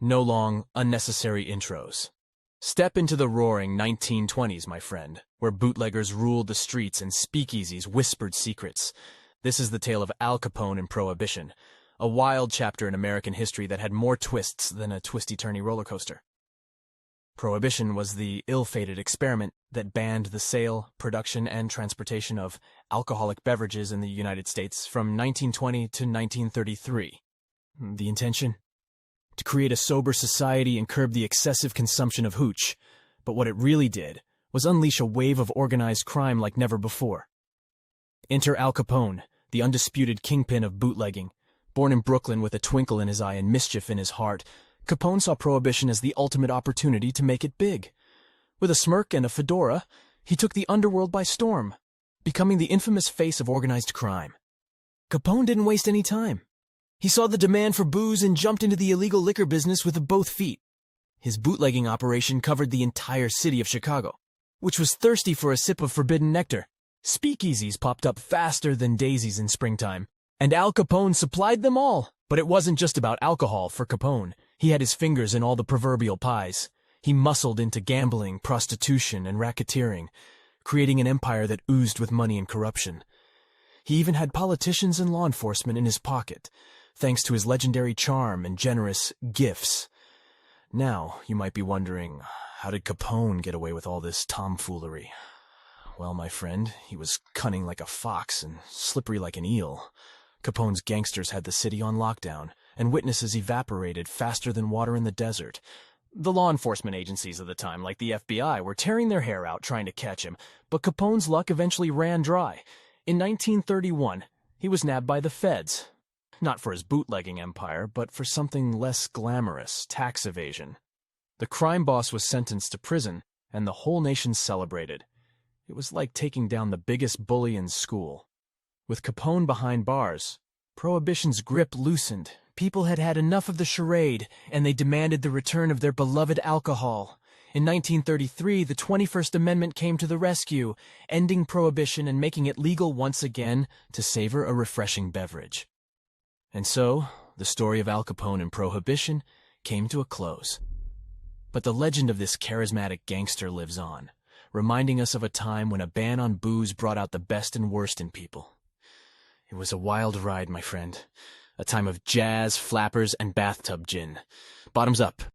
No long, unnecessary intros. Step into the roaring 1920s, my friend, where bootleggers ruled the streets and speakeasies whispered secrets. This is the tale of Al Capone and Prohibition, a wild chapter in American history that had more twists than a twisty-turny roller coaster. Prohibition was the ill-fated experiment that banned the sale, production, and transportation of alcoholic beverages in the United States from 1920 to 1933. The intention? To create a sober society and curb the excessive consumption of hooch. But what it really did was unleash a wave of organized crime like never before. Enter Al Capone, the undisputed kingpin of bootlegging. Born in Brooklyn with a twinkle in his eye and mischief in his heart, Capone saw Prohibition as the ultimate opportunity to make it big. With a smirk and a fedora, he took the underworld by storm, becoming the infamous face of organized crime. Capone didn't waste any time. He saw the demand for booze and jumped into the illegal liquor business with both feet. His bootlegging operation covered the entire city of Chicago, which was thirsty for a sip of forbidden nectar. Speakeasies popped up faster than daisies in springtime, and Al Capone supplied them all. But it wasn't just about alcohol for Capone. He had his fingers in all the proverbial pies. He muscled into gambling, prostitution, and racketeering, creating an empire that oozed with money and corruption. He even had politicians and law enforcement in his pocket, thanks to his legendary charm and generous gifts. Now, you might be wondering, how did Capone get away with all this tomfoolery? Well, my friend, he was cunning like a fox and slippery like an eel. Capone's gangsters had the city on lockdown, and witnesses evaporated faster than water in the desert. The law enforcement agencies of the time, like the FBI, were tearing their hair out trying to catch him, but Capone's luck eventually ran dry. In 1931, he was nabbed by the feds. Not for his bootlegging empire, but for something less glamorous, tax evasion. The crime boss was sentenced to prison, and the whole nation celebrated. It was like taking down the biggest bully in school. With Capone behind bars, Prohibition's grip loosened. People had had enough of the charade, and they demanded the return of their beloved alcohol. In 1933, the 21st Amendment came to the rescue, ending Prohibition and making it legal once again to savor a refreshing beverage. And so, the story of Al Capone and Prohibition came to a close. But the legend of this charismatic gangster lives on, reminding us of a time when a ban on booze brought out the best and worst in people. It was a wild ride, my friend. A time of jazz, flappers, and bathtub gin. Bottoms up.